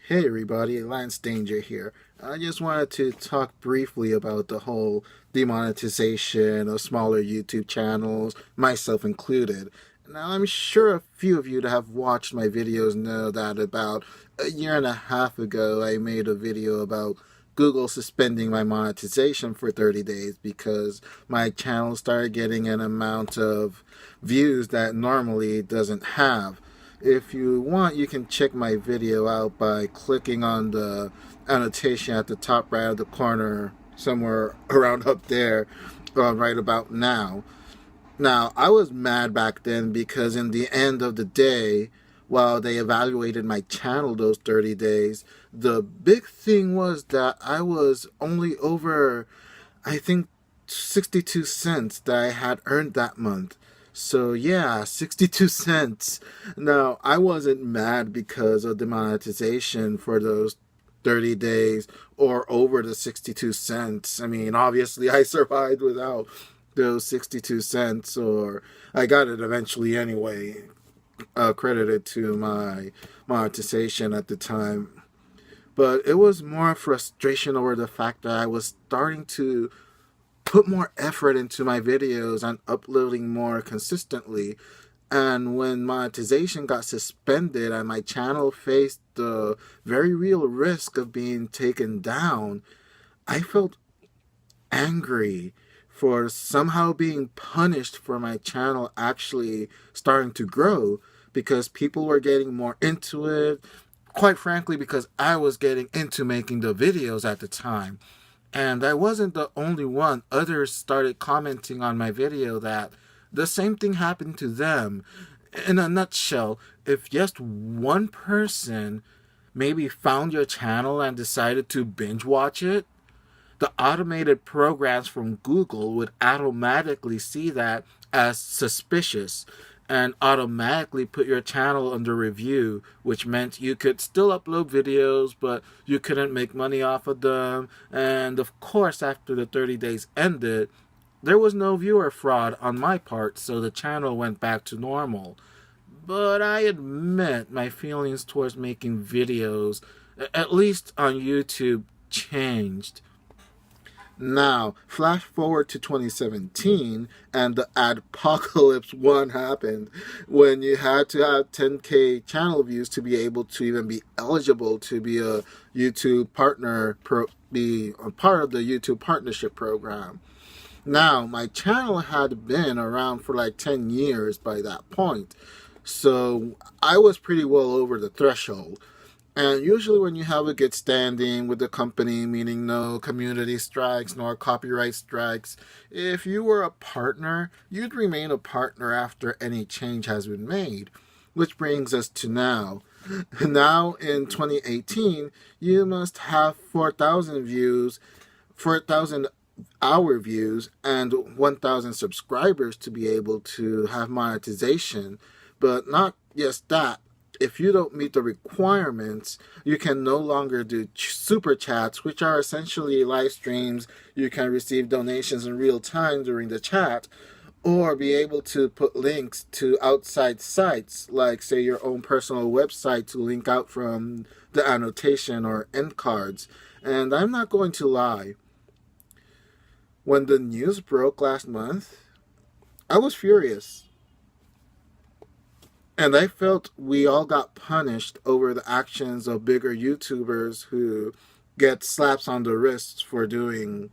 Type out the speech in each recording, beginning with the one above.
Hey everybody, Lance Danger here. I just wanted to talk briefly about the whole demonetization of smaller YouTube channels, myself included. Now, I'm sure a few of you that have watched my videos know that about a year and a half ago I made a video about Google suspending my monetization for 30 days because my channel started getting an amount of views that normally it doesn't have. If you want, you can check my video out by clicking on the annotation at the top right of the corner, somewhere around up there, right about now. Now, I was mad back then because in the end of the day, while they evaluated my channel those 30 days, the big thing was that I was only over, I think, 62 cents that I had earned that month. So yeah, 62 cents. Now, I wasn't mad because of the monetization for those 30 days or over the 62 cents. I mean, obviously I survived without those 62 cents, or I got it eventually anyway, credited to my monetization at the time. But it was more frustration over the fact that I was starting to put more effort into my videos and uploading more consistently. And when monetization got suspended and my channel faced the very real risk of being taken down, I felt angry for somehow being punished for my channel actually starting to grow because people were getting more into it. Quite frankly, because I was getting into making the videos at the time. And I wasn't the only one. Others started commenting on my video that the same thing happened to them. In a nutshell, if just one person maybe found your channel and decided to binge watch it, the automated programs from Google would automatically see that as suspicious and automatically put your channel under review, which meant you could still upload videos, but you couldn't make money off of them. And of course, after the 30 days ended, there was no viewer fraud on my part, so the channel went back to normal. But I admit my feelings towards making videos, at least on YouTube, changed. Now, flash forward to 2017, and the Adpocalypse 1 happened when you had to have 10K channel views to be able to even be eligible to be a YouTube partner, be a part of the YouTube partnership program. Now, my channel had been around for like 10 years by that point, so I was pretty well over the threshold. And usually when you have a good standing with the company, meaning no community strikes nor copyright strikes, if you were a partner, you'd remain a partner after any change has been made. Which brings us to now. Now in 2018, you must have 4,000 views, 4,000 hour views, and 1,000 subscribers to be able to have monetization. But not just that. If you don't meet the requirements, you can no longer do super chats, which are essentially live streams. You can receive donations in real time during the chat, or be able to put links to outside sites, like say your own personal website to link out from the annotation or end cards. And I'm not going to lie, when the news broke last month, I was furious. And I felt we all got punished over the actions of bigger YouTubers who get slaps on the wrists for doing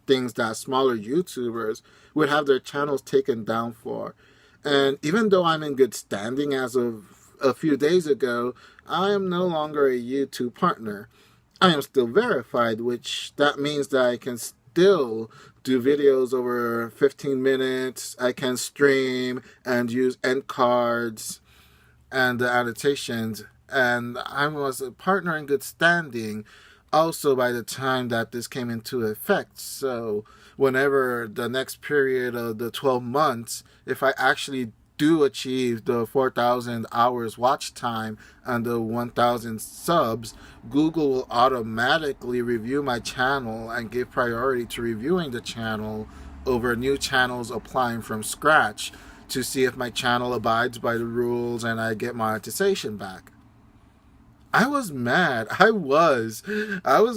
things that smaller YouTubers would have their channels taken down for. And even though I'm in good standing as of a few days ago, I am no longer a YouTube partner. I am still verified, which that means that I can still do videos over 15 minutes. I can stream and use end cards and the annotations. And I was a partner in good standing also by the time that this came into effect. So whenever the next period of the 12 months, if I actually do achieve the 4,000 hours watch time and the 1,000 subs, Google will automatically review my channel and give priority to reviewing the channel over new channels applying from scratch to see if my channel abides by the rules and I get monetization back. I was mad. I was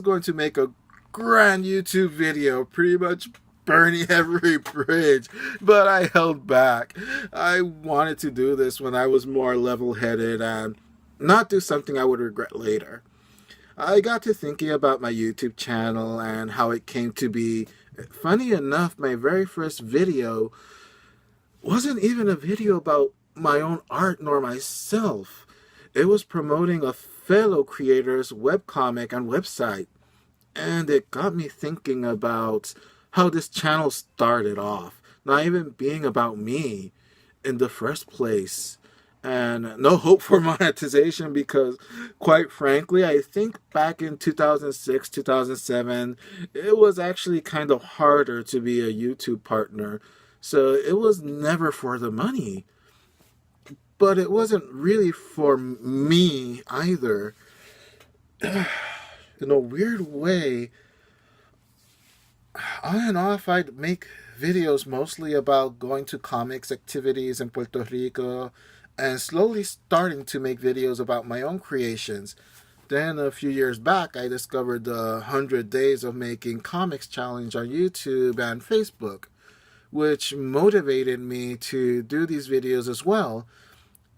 going to make a grand YouTube video, pretty much burning every bridge, but I held back. I wanted to do this when I was more level-headed and not do something I would regret later. I got to thinking about my YouTube channel and how it came to be. Funny enough, my very first video wasn't even a video about my own art nor myself. It was promoting a fellow creator's webcomic and website. And it got me thinking about how this channel started off, not even being about me in the first place. And no hope for monetization because, quite frankly, I think back in 2006, 2007, it was actually kind of harder to be a YouTube partner. So it was never for the money. But it wasn't really for me either. In a weird way, on and off, I'd make videos mostly about going to comics activities in Puerto Rico and slowly starting to make videos about my own creations. Then a few years back, I discovered the 100 Days of Making Comics Challenge on YouTube and Facebook, which motivated me to do these videos as well.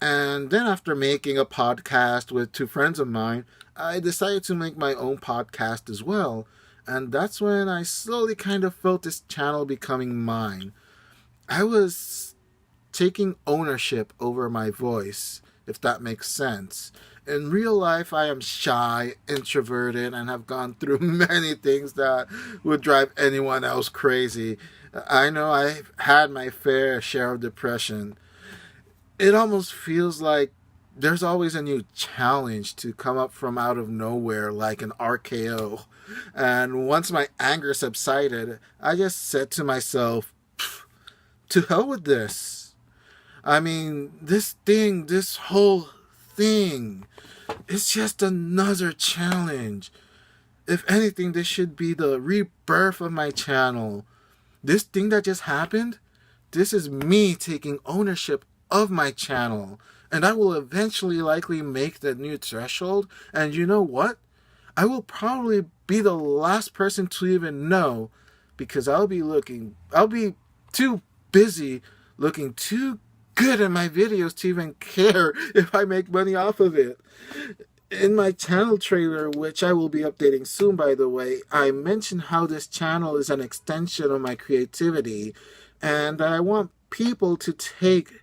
And then after making a podcast with two friends of mine, I decided to make my own podcast as well. And that's when I slowly kind of felt this channel becoming mine. I was taking ownership over my voice, if that makes sense. In real life, I am shy, introverted, and have gone through many things that would drive anyone else crazy. I know I've had my fair share of depression. It almost feels like there's always a new challenge to come up from out of nowhere, like an RKO. And once my anger subsided, I just said to myself, to hell with this. I mean, this whole thing, it's just another challenge. If anything, this should be the rebirth of my channel. This thing that just happened, this is me taking ownership of my channel. And I will eventually likely make the new threshold. And you know what? I will probably be the last person to even know because I'll be too busy looking too good in my videos to even care if I make money off of it. In my channel trailer, which I will be updating soon by the way, I mentioned how this channel is an extension of my creativity and I want people to take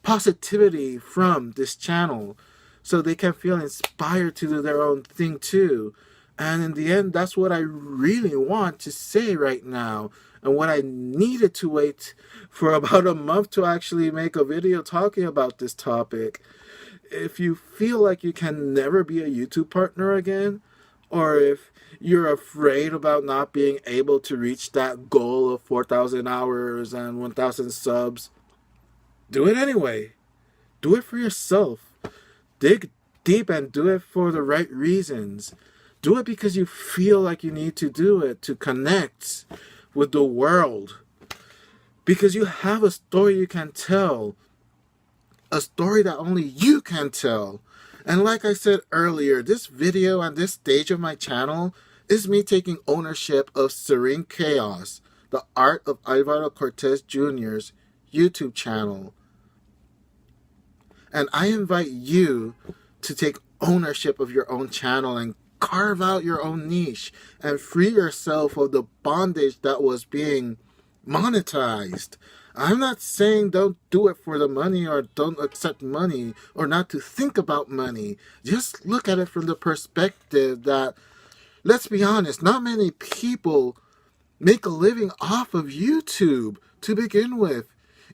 positivity from this channel so they can feel inspired to do their own thing too. And in the end, that's what I really want to say right now. And what I needed to wait for about a month to actually make a video talking about this topic. If you feel like you can never be a YouTube partner again, or if you're afraid about not being able to reach that goal of 4,000 hours and 1,000 subs, do it anyway. Do it for yourself. Dig deep and do it for the right reasons. Do it because you feel like you need to do it to connect with the world. Because you have a story you can tell. A story that only you can tell. And like I said earlier, this video and this stage of my channel is me taking ownership of Serene Chaos, the art of Alvaro Cortez Jr.'s YouTube channel. And I invite you to take ownership of your own channel and carve out your own niche and free yourself of the bondage that was being monetized. I'm not saying don't do it for the money or don't accept money or not to think about money. Just look at it from the perspective that, let's be honest, not many people make a living off of YouTube to begin with.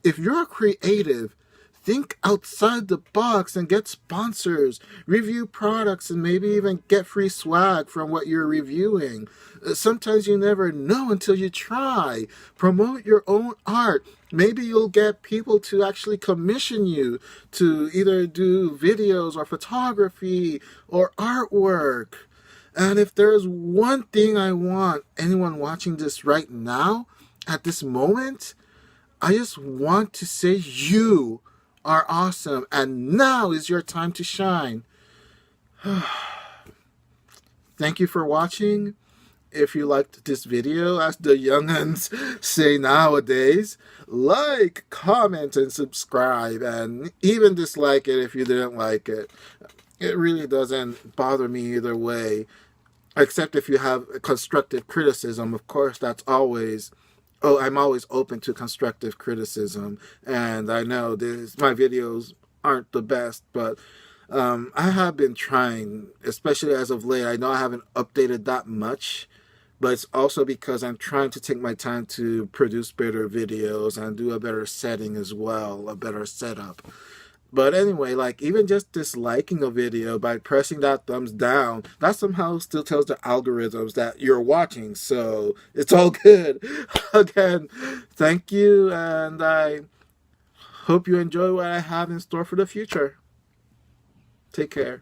If you're creative, think outside the box and get sponsors, review products, and maybe even get free swag from what you're reviewing. Sometimes you never know until you try. Promote your own art. Maybe you'll get people to actually commission you to either do videos or photography or artwork. And if there's one thing I want anyone watching this right now, at this moment, I just want to say you are awesome, and now is your time to shine. Thank you for watching. If you liked this video, as the young'uns say nowadays, like, comment, and subscribe, and even dislike it if you didn't like it. It really doesn't bother me either way, except if you have constructive criticism. Of course, that's always... Oh, I'm always open to constructive criticism, and I know my videos aren't the best, but I have been trying, especially as of late. I know I haven't updated that much, but it's also because I'm trying to take my time to produce better videos and do a better setting as well, a better setup. But anyway, like, even just disliking a video by pressing that thumbs down, that somehow still tells the algorithms that you're watching, so it's all good. Again, thank you, and I hope you enjoy what I have in store for the future. Take care.